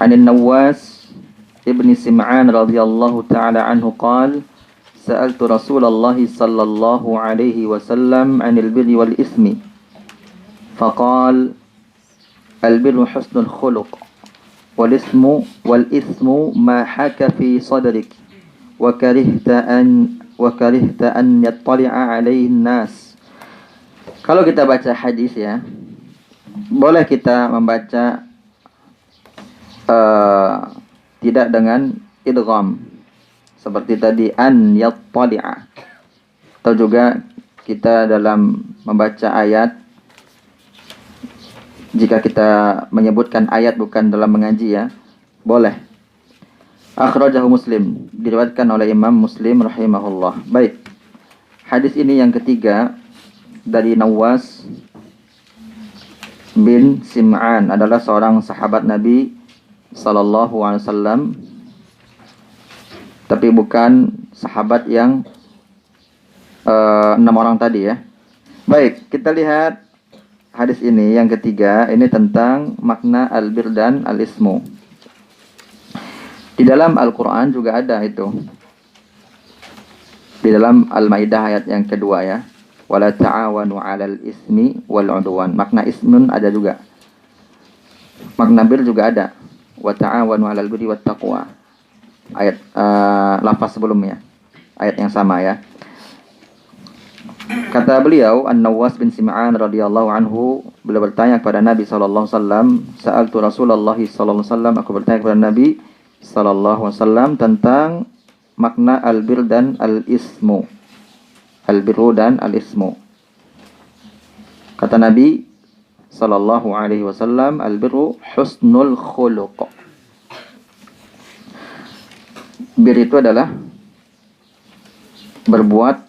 Anin Nawas ibni Sim'an radhiyallahu ta'ala anhu qala sa'altu Rasulullah sallallahu alaihi wasallam 'anil birri wal ismi faqala al-birru husnul khuluq wal ismu ma haka fi sadrik wa karihta an yattali'a alaihi nas. Kalau kita baca hadis ya, boleh kita membaca tidak dengan idgham seperti tadi an yattali'a, atau juga kita dalam membaca ayat, jika kita menyebutkan ayat bukan dalam mengaji ya, boleh. Akhrajahu Muslim, diriwayatkan oleh Imam Muslim rahimahullah. Baik, hadis ini yang ketiga dari Nawas bin Sim'an, adalah seorang sahabat Nabi sallallahu alaihi wasallam, tapi bukan sahabat yang 6 orang tadi ya. Baik, kita lihat hadis ini yang ketiga, ini tentang makna albir dan al-ismu. Di dalam Al-Quran juga ada itu, di dalam Al-Maidah ayat yang kedua ya, wala ta'awanu 'alal ismi wal 'udwan. Makna ismun ada juga, makna bir juga ada, wa ta'awanu 'alal birri wat taqwa. Ayat lafaz sebelumnya, ayat yang sama ya. Kata beliau, An-Nawas bin Sim'an radhiyallahu anhu, beliau bertanya kepada Nabi sallallahu alaihi wasallam, sa'altu Rasulullah sallallahu alaihi wasallam, aku bertanya kepada Nabi sallallahu alaihi wasallam tentang makna al-bir dan al-ismu. Al-birru dan al-ismu. Kata Nabi sallallahu alaihi wasallam, al-birru husnul khuluq. Bir itu adalah berbuat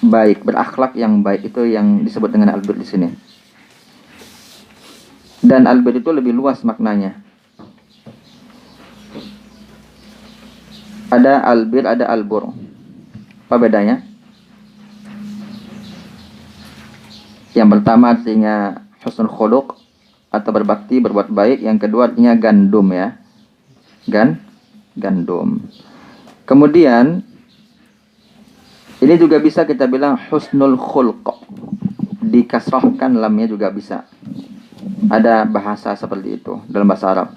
baik, berakhlak yang baik, itu yang disebut dengan albir di sini. Dan albir itu lebih luas maknanya. Ada albir, ada albur. Apa bedanya? Yang pertama artinya husnul khuluq atau berbakti, berbuat baik. Yang kedua artinya gandum ya. Gandum. Kemudian ini juga bisa kita bilang husnul khulq, dikasrahkan lamnya juga bisa. Ada bahasa seperti itu dalam bahasa Arab,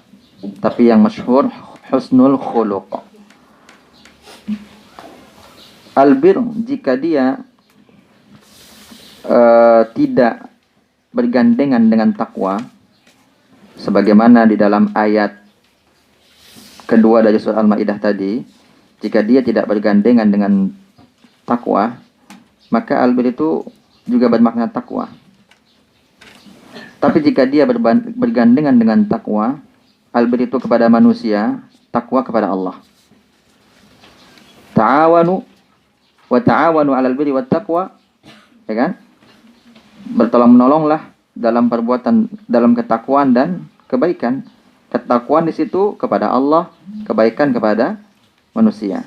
tapi yang masyhur husnul khuluq. Albir jika dia tidak bergandengan dengan takwa, sebagaimana di dalam ayat kedua dari surah Al-Maidah tadi, jika dia tidak bergandengan dengan takwa, maka albir itu juga bermakna takwa. Tapi jika dia bergandengan dengan takwa, albir itu kepada manusia, takwa kepada Allah. Ta'awanu wa ta'awanu 'alal birri wat taqwa, ya kan? Bertolong menolonglah dalam perbuatan, dalam ketakwaan dan kebaikan. Ketakwaan di situ kepada Allah, kebaikan kepada manusia.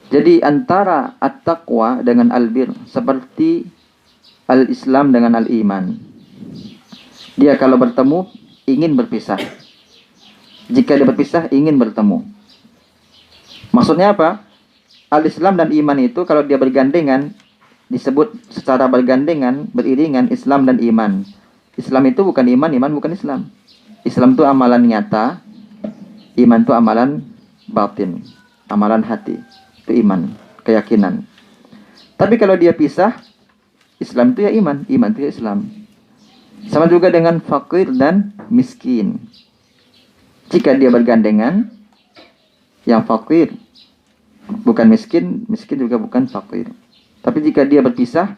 Jadi antara at-taqwa dengan albir seperti al-Islam dengan al-iman. Dia kalau bertemu ingin berpisah. Jika dia berpisah ingin bertemu. Maksudnya apa? Al-Islam dan iman itu kalau dia bergandengan, disebut secara bergandengan, beriringan, Islam dan iman. Islam itu bukan iman, iman bukan Islam. Islam itu amalan nyata, iman itu amalan batin, amalan hati. Itu iman, keyakinan. Tapi kalau dia pisah, Islam itu ya iman, iman itu ya Islam. Sama juga dengan fakir dan miskin. Jika dia bergandengan, yang fakir bukan miskin, miskin juga bukan fakir. Tapi jika dia berpisah,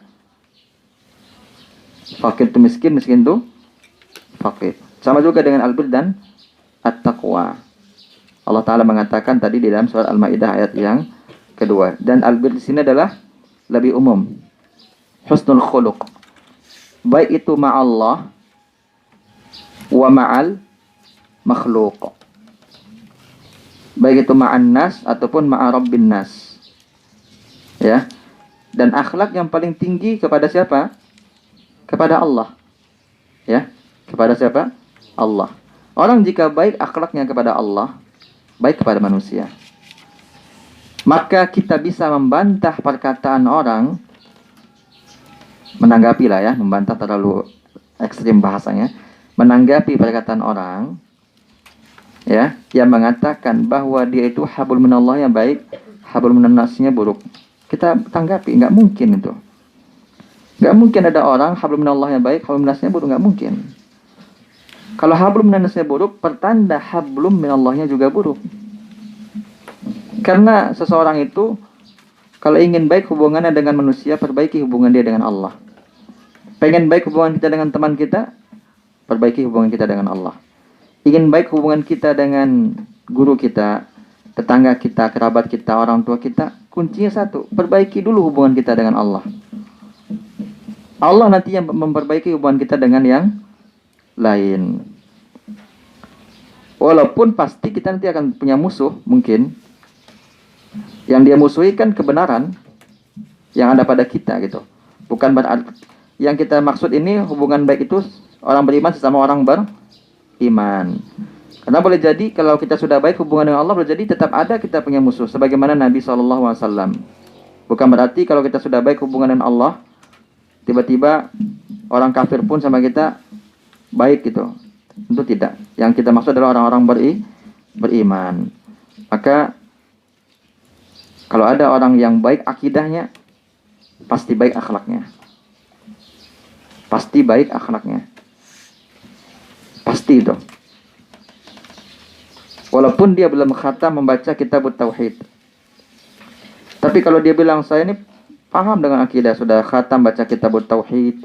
fakir itu miskin, miskin itu fakir. Sama juga dengan albir dan at-taqwa. Allah Ta'ala mengatakan tadi di dalam surah Al-Maidah ayat yang kedua. Dan albir di sini adalah lebih umum. Husnul khuluq. Baik itu ma'allah wa ma'al makhluk. Baik itu ma'an nas ataupun ma'a rabbin nas. Ya. Dan akhlak yang paling tinggi kepada siapa? Kepada Allah. Ya. Kepada siapa? Allah. Orang jika baik akhlaknya kepada Allah, baik kepada manusia, maka kita bisa membantah perkataan orang, menanggapi lah ya, membantah terlalu ekstrim bahasanya, menanggapi perkataan orang ya yang mengatakan bahwa dia itu hablum minallah yang baik, hablum minannasnya buruk. Kita tanggapi, nggak mungkin itu. Nggak mungkin ada orang hablum minallah yang baik, hablum minannasnya buruk, nggak mungkin. Kalau hablum minannasnya buruk, pertanda hablum minallahnya juga buruk. Karena seseorang itu kalau ingin baik hubungannya dengan manusia, perbaiki hubungan dia dengan Allah. Pengen baik hubungan kita dengan teman kita, perbaiki hubungan kita dengan Allah. Ingin baik hubungan kita dengan guru kita, tetangga kita, kerabat kita, orang tua kita, kuncinya satu, perbaiki dulu hubungan kita dengan Allah. Allah nanti yang memperbaiki hubungan kita dengan yang lain. Walaupun pasti kita nanti akan punya musuh mungkin. Yang dia musuhi kan kebenaran yang ada pada kita gitu. Bukan berarti yang kita maksud ini hubungan baik itu orang beriman sesama orang beriman. Karena boleh jadi kalau kita sudah baik hubungan dengan Allah, boleh jadi tetap ada kita punya musuh. Sebagaimana Nabi SAW. Bukan berarti kalau kita sudah baik hubungan dengan Allah, tiba-tiba orang kafir pun sama kita baik gitu. Tentu tidak. Yang kita maksud adalah orang-orang beriman. Maka kalau ada orang yang baik akidahnya, pasti baik akhlaknya. Pasti baik akhlaknya. Pasti itu. Walaupun dia belum khatam membaca kitab tauhid. Tapi kalau dia bilang saya ini paham dengan akidah, sudah khatam baca kitab tauhid,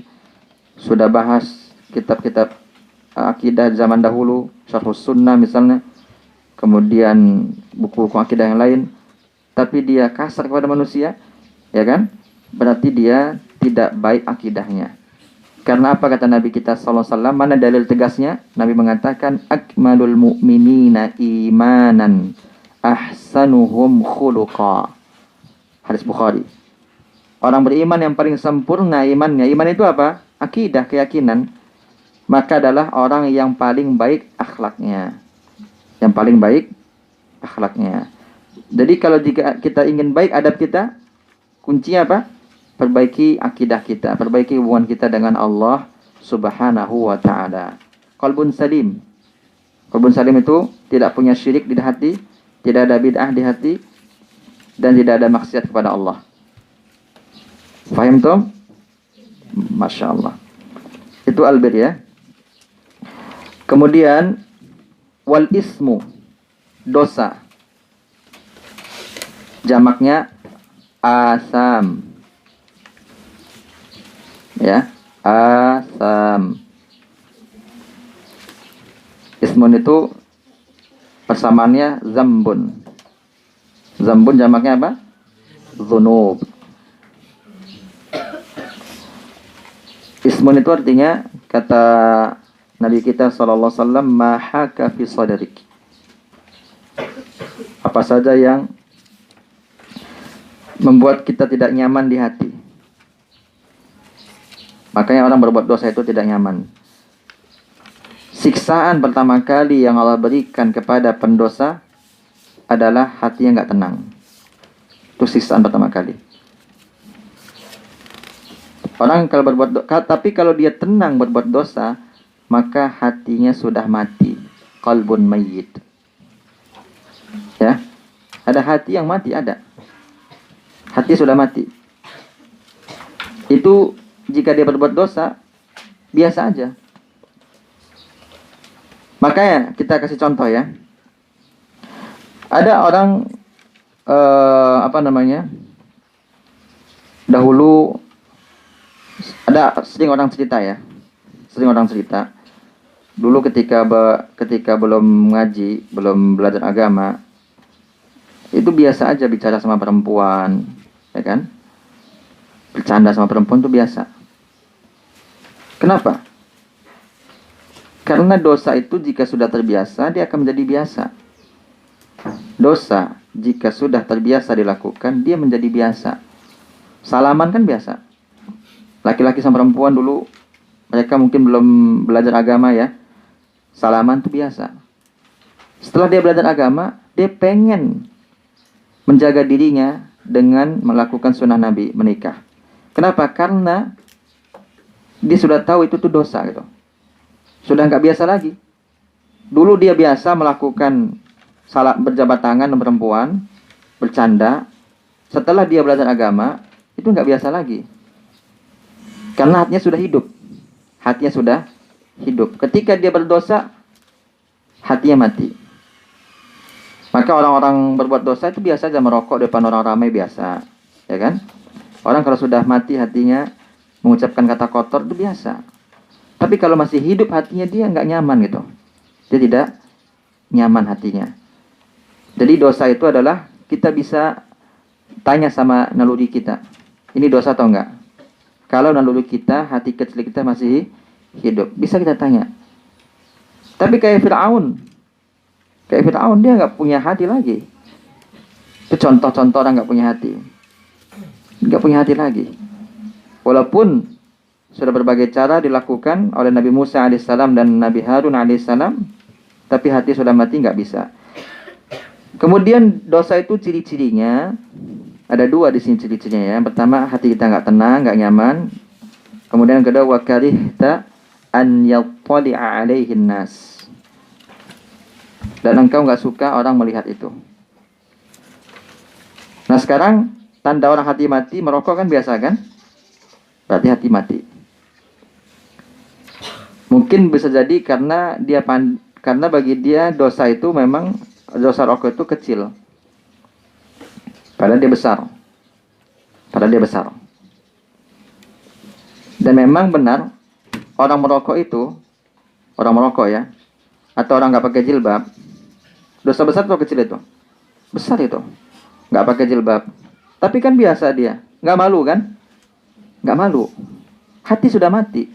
sudah bahas kitab-kitab akidah zaman dahulu, Syarhus Sunnah misalnya, kemudian buku-buku akidah yang lain, tapi dia kasar kepada manusia, ya kan? Berarti dia tidak baik akidahnya. Karena apa kata Nabi kita sallallahu alaihi wasallam? Mana dalil tegasnya? Nabi mengatakan akmalul mu'minina imanan ahsanuhum khuluqa. Hadis Bukhari. Orang beriman yang paling sempurna imannya. Iman itu apa? Akidah, keyakinan. Maka adalah orang yang paling baik akhlaknya. Yang paling baik akhlaknya. Jadi kalau jika kita ingin baik adab kita, kuncinya apa? Perbaiki akidah kita, perbaiki hubungan kita dengan Allah Subhanahu wa ta'ala. Qalbun salim. Qalbun salim itu tidak punya syirik di hati, tidak ada bid'ah di hati, dan tidak ada maksiat kepada Allah. Fahim Tom? Masya Allah. Itu albir ya. Kemudian wal ismu, dosa. Jamaknya asam. Ya, asam. Ismun itu persamaannya zambun. Zambun jamaknya apa? Dzunub. Ismun itu artinya kata Nabi kita sallallahu alaihi wasallam, mahaka fi sadrik. Apa saja yang membuat kita tidak nyaman di hati. Makanya orang berbuat dosa itu tidak nyaman. Siksaan pertama kali yang Allah berikan kepada pendosa adalah hatinya nggak tenang. Itu siksaan pertama kali. Orang kalau berbuat dosa, tapi kalau dia tenang berbuat dosa, maka hatinya sudah mati. Qalbun mayyit. Ya, ada hati yang mati, ada. Hati sudah mati. Itu jika dia berbuat dosa, biasa aja. Makanya kita kasih contoh ya. Ada orang dahulu ada sering orang cerita ya. Sering orang cerita. Dulu ketika belum ngaji, belum belajar agama, itu biasa aja bicara sama perempuan, ya kan? Bercanda sama perempuan itu biasa. Kenapa? Karena dosa itu jika sudah terbiasa, dia akan menjadi biasa. Dosa jika sudah terbiasa dilakukan, dia menjadi biasa. Salaman kan biasa. Laki-laki sama perempuan dulu, mereka mungkin belum belajar agama ya. salaman itu biasa. Setelah dia belajar agama, dia pengen menjaga dirinya dengan melakukan sunnah Nabi, menikah. Kenapa? Karena dia sudah tahu itu tuh dosa gitu. Sudah nggak biasa lagi. Dulu dia biasa melakukan salah berjabat tangan dengan perempuan, bercanda. Setelah dia belajar agama, itu nggak biasa lagi. Karena hatinya sudah hidup. Hatinya sudah hidup. Ketika dia berdosa, hatinya mati. Maka orang-orang berbuat dosa itu biasa aja merokok depan orang ramai biasa, ya kan? Orang kalau sudah mati hatinya mengucapkan kata kotor itu biasa. Tapi kalau masih hidup hatinya dia nggak nyaman gitu. Dia tidak nyaman hatinya. Jadi dosa itu adalah kita bisa tanya sama naluri kita. Ini dosa atau enggak? Kalau naluri kita, hati kecil kita masih hidup, bisa kita tanya. Tapi kayak Fir'aun dia nggak punya hati lagi. Itu contoh-contoh orang nggak punya hati. Nggak punya hati lagi. Walaupun sudah berbagai cara dilakukan oleh Nabi Musa alaihissalam dan Nabi Harun alaihissalam, tapi hati sudah mati, nggak bisa. Kemudian dosa itu ciri-cirinya ada dua di sini ciri-cirinya ya. Pertama, hati kita nggak tenang, nggak nyaman. Kemudian yang kedua, wa karihta an yattali'a alaihin nas. Dan engkau nggak suka orang melihat itu. Nah sekarang tanda orang hati mati, merokok kan biasa kan? Berarti hati mati. Mungkin bisa jadi karena karena bagi dia dosa itu memang dosa rokok itu kecil. Padahal dia besar. Dan memang benar orang merokok ya, atau orang nggak pakai jilbab, dosa besar atau kecil itu? Besar itu. Nggak pakai jilbab. Tapi kan biasa dia. Nggak malu kan? Nggak malu. Hati sudah mati.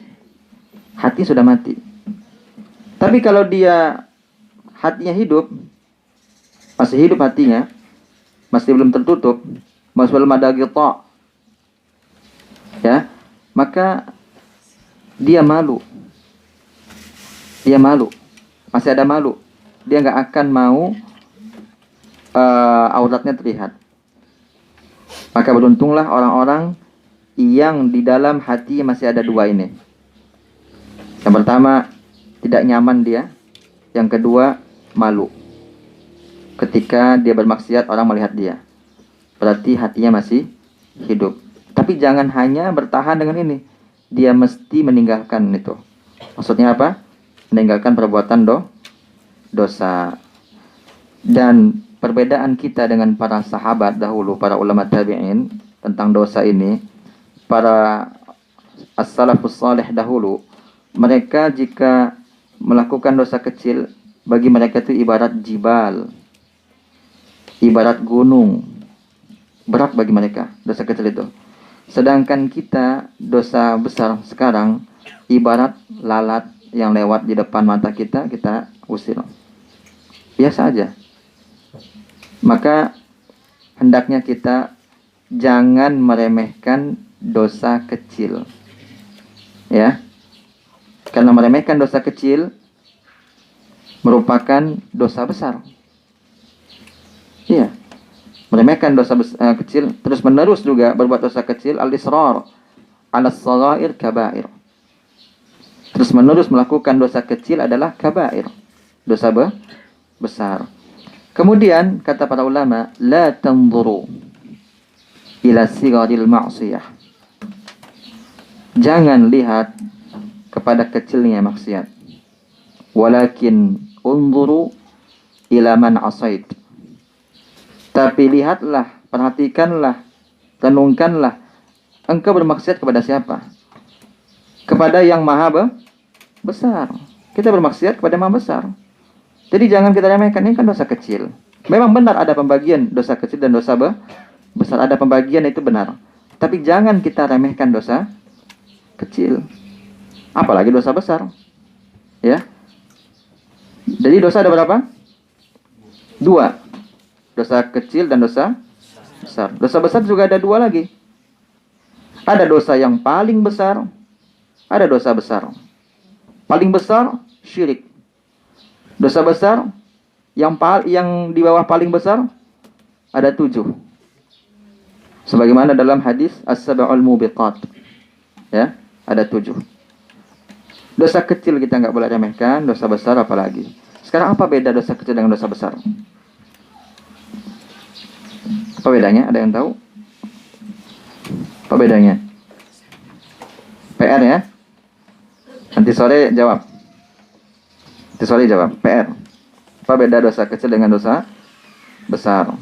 Tapi kalau dia hatinya hidup, masih hidup hatinya, masih belum tertutup, masih belum ada ghita, ya, maka dia malu. Masih ada malu. Dia nggak akan mau auratnya terlihat. Maka beruntunglah orang-orang yang di dalam hati masih ada dua ini. Yang pertama, tidak nyaman dia. Yang kedua, malu. Ketika dia bermaksiat, orang melihat dia. Berarti hatinya masih hidup. Tapi jangan hanya bertahan dengan ini. Dia mesti meninggalkan itu. Maksudnya apa? Meninggalkan perbuatan dosa. Dan perbedaan kita dengan para sahabat dahulu, para ulama tabi'in tentang dosa ini, para as-salafus salih dahulu, mereka jika melakukan dosa kecil, bagi mereka itu ibarat jibal, ibarat gunung, berat bagi mereka dosa kecil itu. Sedangkan kita dosa besar sekarang ibarat lalat yang lewat di depan mata kita, kita usir. Biasa aja. Maka hendaknya kita jangan meremehkan dosa kecil. Ya. Karena meremehkan dosa kecil merupakan dosa besar. Iya. Meremehkan dosa kecil, terus menerus juga berbuat dosa kecil, al-israr 'ala as-shaghair kabair. Terus menerus melakukan dosa kecil adalah kabair, dosa besar. Kemudian kata para ulama, la tanzuru ila sigharil ma'siyah. Jangan lihat kepada kecilnya maksiat. Walakin unzuru ila man asait. Tapi lihatlah, perhatikanlah, renungkanlah, engkau bermaksiat kepada siapa? Kepada yang maha besar. Kita bermaksiat kepada yang maha besar. Jadi jangan kita remehkan, ini kan dosa kecil. Memang benar ada pembagian dosa kecil dan dosa besar. Ada pembagian, itu benar. Tapi jangan kita remehkan dosa kecil. Apalagi dosa besar. Ya. Jadi dosa ada berapa? 2. Dosa kecil dan dosa besar. Dosa besar juga ada 2 lagi. Ada dosa yang paling besar, ada dosa besar. Paling besar, syirik. Dosa besar yang di bawah paling besar ada 7. Sebagaimana dalam hadis as-sab'ul mubiqat. Ya, ada 7. Dosa kecil kita nggak boleh remehkan, dosa besar apalagi. Sekarang apa beda dosa kecil dengan dosa besar? Apa bedanya? Ada yang tahu? Apa bedanya? PR ya? Nanti sore jawab. Nanti sore jawab. PR. Apa beda dosa kecil dengan dosa besar?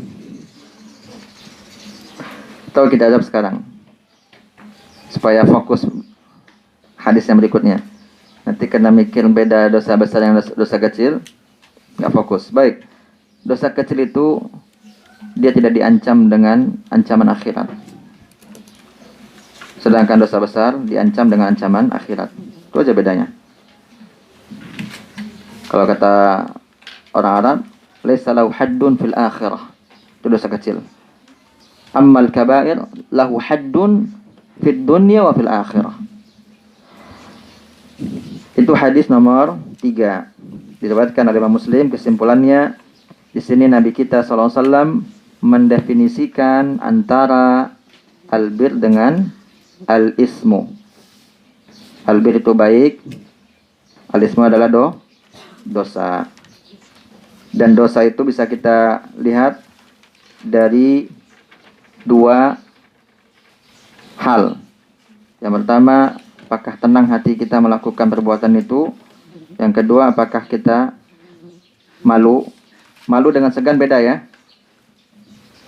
Atau kita jawab sekarang. Supaya fokus hadis yang berikutnya. Nanti kena mikir beda dosa besar dengan dosa kecil, nggak fokus. Baik, dosa kecil itu dia tidak diancam dengan ancaman akhirat. Sedangkan dosa besar diancam dengan ancaman akhirat. Itu aja bedanya. Kalau kata orang Arab, laisa lahu haddun fil akhirah. Itu dosa kecil. Ammal kabair lahu haddun fid dunya wa fil akhirah. Itu hadis nomor 3. Diriwayatkan oleh Imam Muslim. Kesimpulannya, di sini Nabi kita SAW mendefinisikan antara albir dengan al-ismu. Albir itu baik, al-ismu adalah dosa. Dan dosa itu bisa kita lihat dari 2 hal. Yang pertama, apakah tenang hati kita melakukan perbuatan itu? Yang kedua, apakah kita malu? Malu dengan segan beda ya.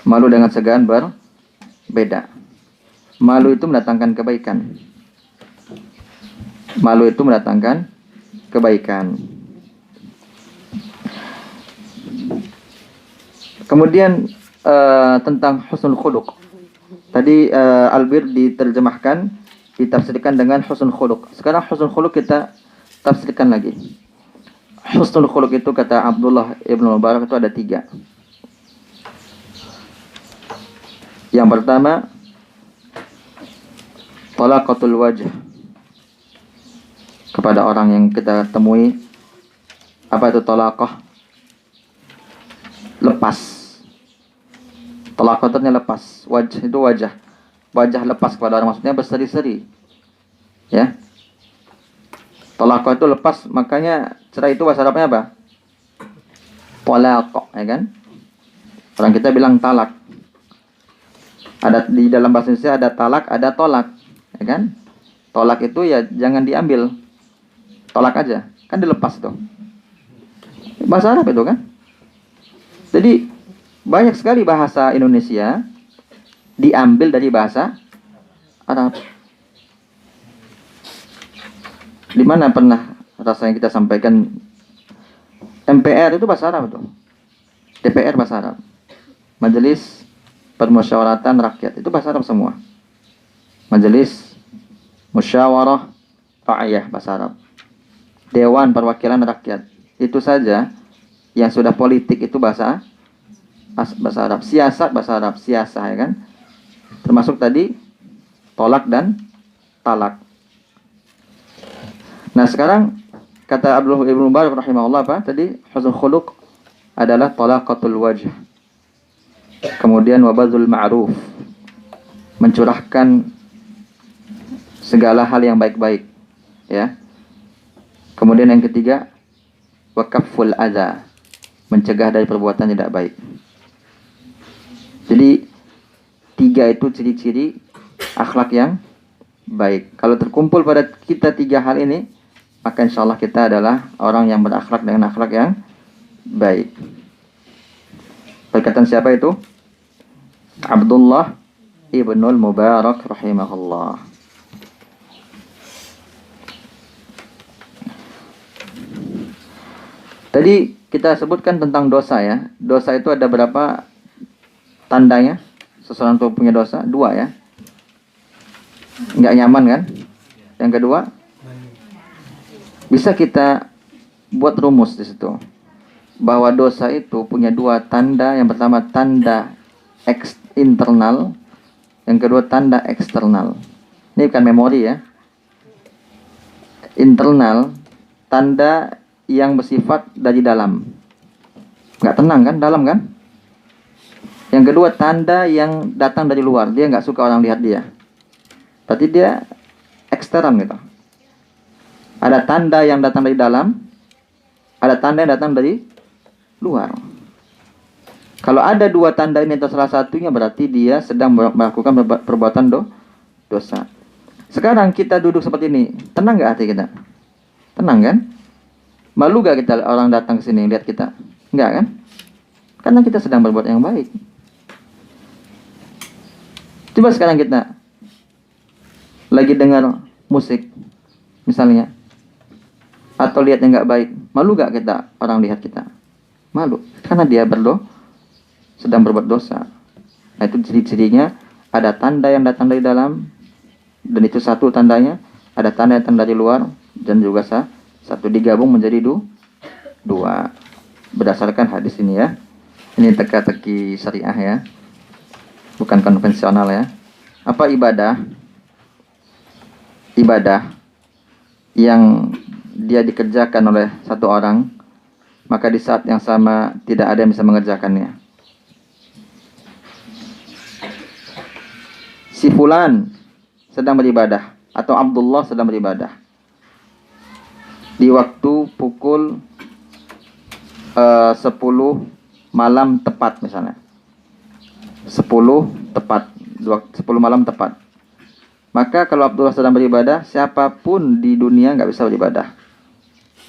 Malu dengan segan berbeda. Malu itu mendatangkan kebaikan. Malu itu mendatangkan kebaikan. Kemudian tentang husnul khuluq. Tadi albir diterjemahkan, ditafsirkan dengan husnul khuluq. Sekarang husnul khuluq kita tafsirkan lagi. Husnul khuluq itu kata Abdullah ibn Mubarak itu ada 3. Yang pertama, talaqatul wajh. Kepada orang yang kita temui, apa itu talaqah? Lepas. Talaqah itu lepas. Wajh itu wajah. Wajah lepas kepada orang, maksudnya berseri-seri. Ya. Talaqah itu lepas, makanya cerai itu bahasa Arabnya apa? Talaq, ya kan? Orang kita bilang talak. Ada di dalam bahasa Indonesia ada talak, ada tolak, ya kan? Tolak itu ya jangan diambil. Tolak aja, kan dilepas itu. Bahasa Arab itu kan? Jadi banyak sekali bahasa Indonesia diambil dari bahasa Arab. Di mana pernah rasanya kita sampaikan MPR itu bahasa Arab itu. DPR bahasa Arab. Majelis Permusyawaratan Rakyat itu bahasa Arab semua. Majelis Musyawarah Ra'iyah bahasa Arab. Dewan Perwakilan Rakyat. Itu saja yang sudah politik itu bahasa Arab. Siasat bahasa Arab, siasah ya kan. Termasuk tadi tolak dan talak. Nah, sekarang kata Abdullah ibn Mubarak rahimahullah apa? Tadi husnul khuluq adalah talaqatul wajh. Kemudian wabadzul ma'ruf. Mencurahkan segala hal yang baik-baik, ya. Kemudian yang ketiga, waqaful adza. Mencegah dari perbuatan tidak baik. Jadi 3 itu ciri-ciri akhlak yang baik. Kalau terkumpul pada kita 3 hal ini, maka insya Allah kita adalah orang yang berakhlak dengan akhlak yang baik. Perkataan siapa itu? Abdullah ibnul Mubarak rahimahullah. Tadi kita sebutkan tentang dosa ya. Dosa itu ada berapa tandanya? Seseorang itu punya dosa 2 ya. Nggak nyaman kan? Yang kedua, bisa kita buat rumus di situ bahwa dosa itu punya 2 tanda. Yang pertama tanda internal, yang kedua tanda eksternal. Ini bukan memori ya. Internal, tanda yang bersifat dari dalam. Nggak tenang kan, dalam kan? Yang kedua, tanda yang datang dari luar. Dia nggak suka orang lihat dia. Berarti dia ekstern gitu. Ada tanda yang datang dari dalam, ada tanda yang datang dari luar. Kalau ada dua tanda ini atau salah satunya, berarti dia sedang melakukan perbuatan dosa. Sekarang kita duduk seperti ini, tenang nggak hati kita? Tenang kan? Malu gak kita orang datang ke sini lihat kita? Enggak kan? Karena kita sedang berbuat yang baik. Coba sekarang kita lagi dengar musik misalnya, atau lihat yang nggak baik, malu gak kita orang lihat kita? Malu, karena dia sedang berbuat dosa. Nah, itu ciri-cirinya ada tanda yang datang dari dalam, dan itu satu tandanya. Ada tanda yang datang dari luar, dan juga satu digabung menjadi dua. Berdasarkan hadis ini ya. Ini teka-teki syariah ya, bukan konvensional ya. Apa ibadah? Ibadah yang dia dikerjakan oleh satu orang, maka di saat yang sama tidak ada yang bisa mengerjakannya. Si fulan sedang beribadah, atau Abdullah sedang beribadah di waktu pukul 10 malam tepat misalnya. 10 malam tepat. Maka kalau Abdullah sedang beribadah, siapapun di dunia nggak bisa beribadah.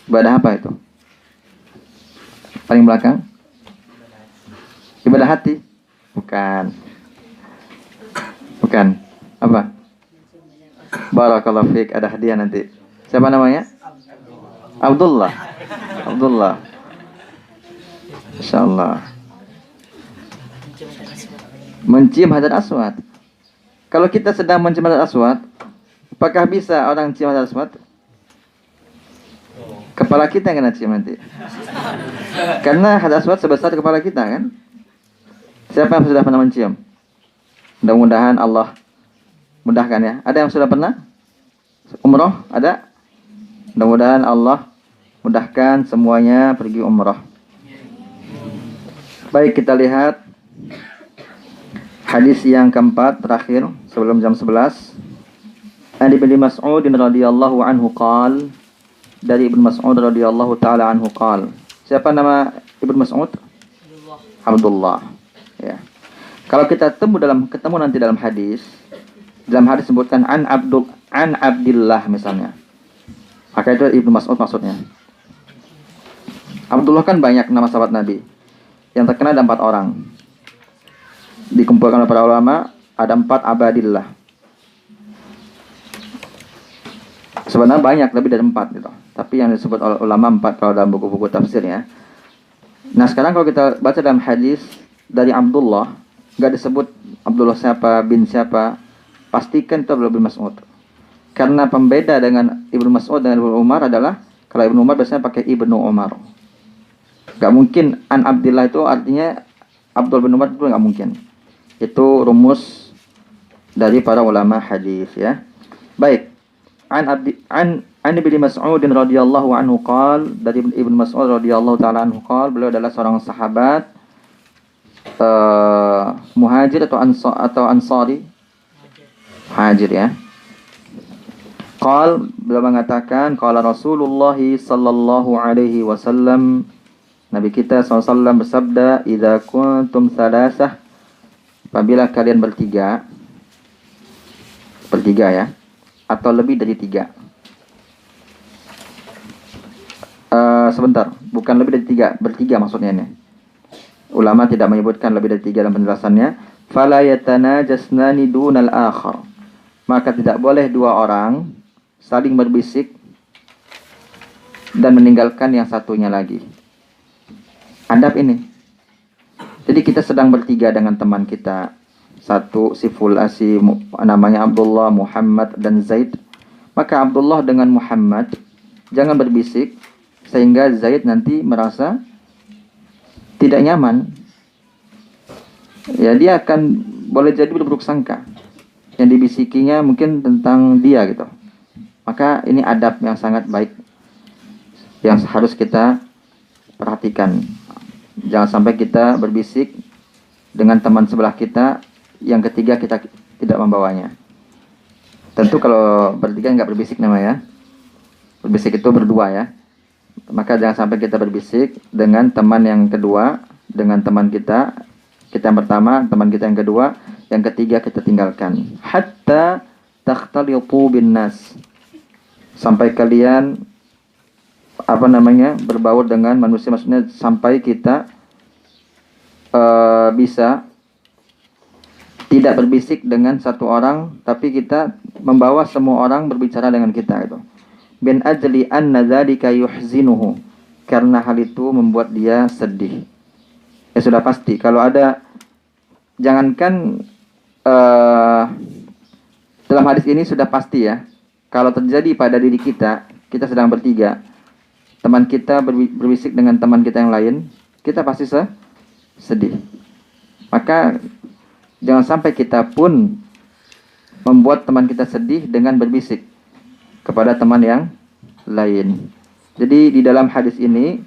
Ibadah apa itu? Paling belakang? Ibadah hati? Bukan. Apa? Barakallahu fiik, ada hadiah nanti. Siapa namanya? Abdullah. Insyaallah. Mencium hajar aswad. Kalau kita sedang mencium hajar aswad, apakah bisa orang cium hajar aswad? Kepala kita yang kena cium nanti. Karena hajar aswad sebesar kepala kita kan? Siapa yang sudah pernah mencium? Mudah-mudahan Allah mudahkan ya. Ada yang sudah pernah? Umroh? Ada? Mudah-mudahan Allah mudahkan semuanya pergi umroh. Baik, kita lihat hadis yang keempat terakhir sebelum jam 11. An Ibnu Mas'ud radhiyallahu anhu qala, dari Ibnu Mas'ud radhiyallahu taala anhu qala. Siapa nama Ibnu Mas'ud? Abdullah. Ya. Kalau kita ketemu nanti dalam hadis sebutkan an Abdillah misalnya, maka itu Ibnu Mas'ud maksudnya. Abdullah kan banyak nama sahabat Nabi. Yang terkenal ada 4 orang. Dikumpulkan oleh para ulama, ada 4 Abadillah. Sebenarnya banyak, lebih dari 4 gitu. Tapi yang disebut oleh ulama 4 kalau dalam buku-buku tafsir ya. Nah, sekarang kalau kita baca dalam hadis dari Abdullah, nggak disebut Abdullah siapa, bin siapa, pastikan itu Ibnu Mas'ud. Karena pembeda dengan Ibnu Mas'ud dengan Ibnu Umar adalah, kalau Ibnu Umar biasanya pakai Ibnu Umar. Nggak mungkin an Abdillah itu artinya Abdul bin Umar, itu nggak mungkin. Itu rumus dari para ulama hadis ya. Baik. An Ibnu Mas'ud radhiyallahu anhu qala, dari Ibnu Mas'ud radhiyallahu taala anhu qala, beliau adalah seorang sahabat muhajir atau ansari. Muhajir ya. Beliau mengatakan, qala Rasulullah sallallahu alaihi wasallam, Nabi kita SAW bersabda, idza kuntum salasah, apabila kalian bertiga ya, atau lebih dari 3. Sebentar, bukan lebih dari 3, bertiga maksudnya ini. Ulama tidak menyebutkan lebih dari 3 dalam penjelasannya. Fala yatanajasnani dunal akhar, maka tidak boleh 2 orang saling berbisik dan meninggalkan yang satunya lagi. Adab ini. Jadi kita sedang bertiga dengan teman kita. Satu si namanya Abdullah, Muhammad dan Zaid. Maka Abdullah dengan Muhammad jangan berbisik sehingga Zaid nanti merasa tidak nyaman. Ya, dia akan boleh jadi berburuk sangka. Yang dibisikinya mungkin tentang dia gitu. Maka ini adab yang sangat baik. yang harus kita perhatikan. Jangan sampai kita berbisik dengan teman sebelah kita, yang ketiga kita tidak membawanya. Tentu kalau bertiga nggak berbisik namanya. Berbisik itu berdua ya. Maka jangan sampai kita berbisik dengan teman yang kedua, dengan teman kita yang pertama, teman kita yang kedua, yang ketiga kita tinggalkan. Hatta takhtalitu bin nas. Sampai kalian berbaur dengan manusia, maksudnya sampai kita bisa tidak berbisik dengan satu orang, tapi kita membawa semua orang berbicara dengan kita itu. Bin ajli anna dzalika yuhzinuhu, karena hal itu membuat dia sedih. Ya sudah pasti kalau ada, jangankan dalam hadis ini sudah pasti ya, kalau terjadi pada diri kita, kita sedang bertiga, teman kita berbisik dengan teman kita yang lain, kita pasti sedih. Maka jangan sampai kita pun membuat teman kita sedih dengan berbisik kepada teman yang lain. Jadi di dalam hadis ini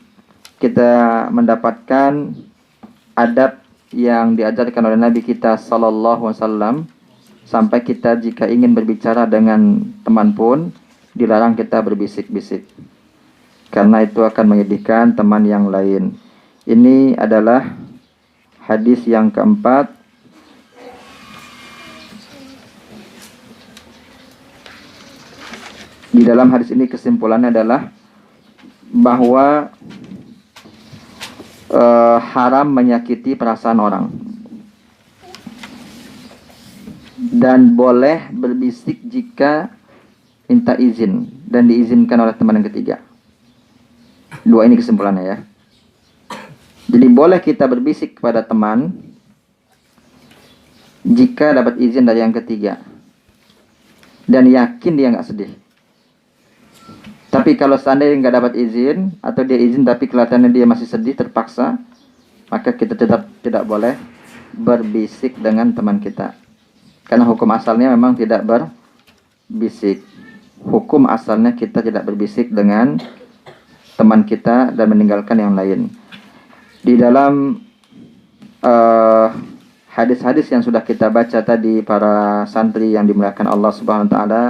kita mendapatkan adab yang diajarkan oleh Nabi kita sallallahu alaihi wasallam, sampai kita jika ingin berbicara dengan teman pun dilarang kita berbisik-bisik, karena itu akan menyedihkan teman yang lain. Ini adalah hadis yang keempat. Di dalam hadis ini kesimpulannya adalah bahwa haram menyakiti perasaan orang, dan boleh berbisik jika minta izin dan diizinkan oleh teman yang ketiga. Dua ini kesimpulannya ya. Jadi boleh kita berbisik kepada teman jika dapat izin dari yang ketiga dan yakin dia nggak sedih. Tapi kalau seandainya nggak dapat izin, atau dia izin tapi kelihatannya dia masih sedih, terpaksa, maka kita tetap tidak boleh berbisik dengan teman kita. Karena hukum asalnya memang tidak berbisik. Hukum asalnya kita tidak berbisik dengan teman kita dan meninggalkan yang lain. Di dalam hadis-hadis yang sudah kita baca tadi, para santri yang dimuliakan Allah Subhanahu wa taala,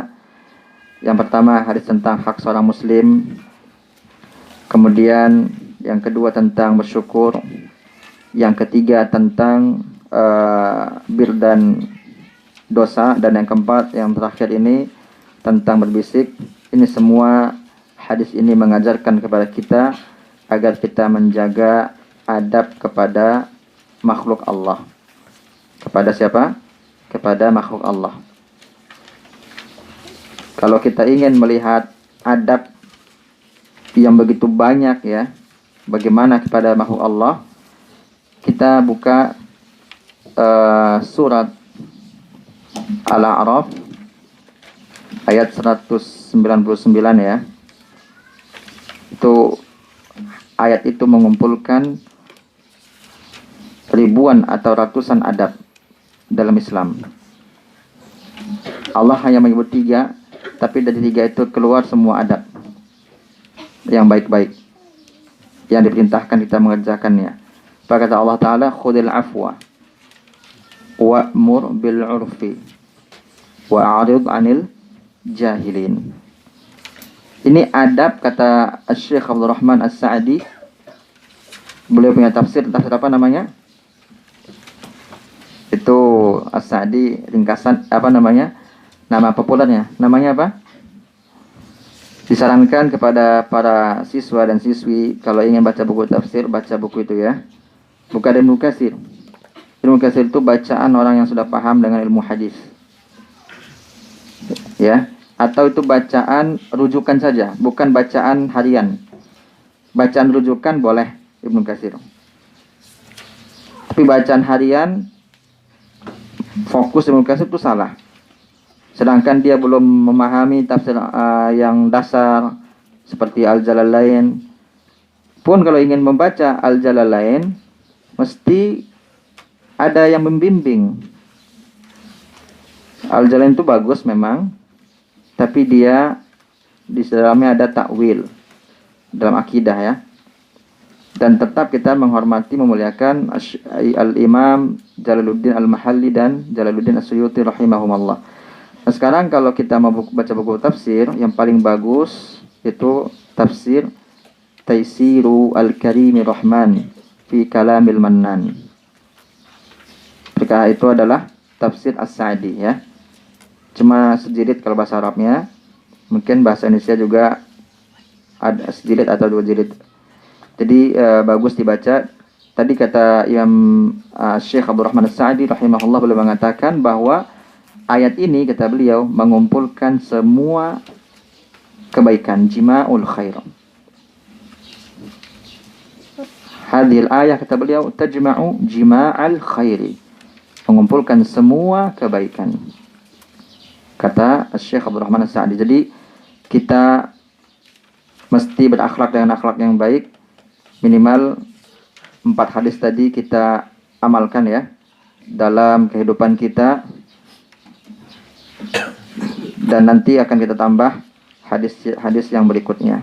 yang pertama hadis tentang hak seorang muslim, kemudian yang kedua tentang bersyukur, yang ketiga tentang bir dan dosa, dan yang keempat, yang terakhir ini tentang berbisik. Ini semua hadis ini mengajarkan kepada kita agar kita menjaga adab kepada makhluk Allah. Kepada siapa? Kepada makhluk Allah. Kalau kita ingin melihat adab yang begitu banyak ya, bagaimana kepada makhluk Allah, kita buka surat Al-A'raf ayat 199 ya. Itu ayat itu mengumpulkan ribuan atau ratusan adab dalam Islam. Allah hanya menyebut 3, tapi dari 3 itu keluar semua adab yang baik-baik yang diperintahkan kita mengerjakannya. Maka kata Allah Ta'ala, khudil afwa wa'mur bil urfi wa'arid anil jahilin. Ini adab, kata Syekh Abdul Rahman As-Sa'di. Beliau punya tafsir apa namanya? Itu As-Sa'di, ringkasan nama populernya, namanya apa? Disarankan kepada para siswa dan siswi, kalau ingin baca buku tafsir, baca buku itu ya. Bukan Ibnu Katsir. Ibnu Katsir itu bacaan orang yang sudah paham dengan ilmu hadis. Ya, atau itu bacaan rujukan saja, bukan bacaan harian. Bacaan rujukan boleh Ibnu Katsir. Tapi bacaan harian fokus Ibnu Katsir itu salah. Sedangkan dia belum memahami tafsir yang dasar seperti Al-Jalalain. Pun kalau ingin membaca Al-Jalalain, mesti ada yang membimbing. Al-Jalalain itu bagus memang, tapi dia di dalamnya ada takwil. dalam akidah ya. Dan tetap kita menghormati, memuliakan Al-Imam Jalaluddin Al-Mahalli dan Jalaluddin As-Suyuti rahimahumullah. Nah sekarang kalau kita mau baca buku tafsir, yang paling bagus itu tafsir Taisiru Al-Karimi Rahman fi Kalamil Mannan. Mereka itu adalah tafsir As-Sa'di ya. Cuma sejilid kalau bahasa Arabnya. Mungkin bahasa Indonesia juga ada sejilid atau 2 jilid. Jadi bagus dibaca. Tadi kata Imam Syekh Abdul Rahman As-Sa'di rahimahullah beliau mengatakan bahwa ayat ini kata beliau mengumpulkan semua kebaikan, jima'ul khair. Hadhil ayah kata beliau tajma'u jima'al khairi, mengumpulkan semua kebaikan. Kata Syekh Abdul Rahman As-Sa'di. Jadi kita mesti berakhlak dengan akhlak yang baik. Minimal 4 hadis tadi kita amalkan ya dalam kehidupan kita. Dan nanti akan kita tambah hadis-hadis yang berikutnya.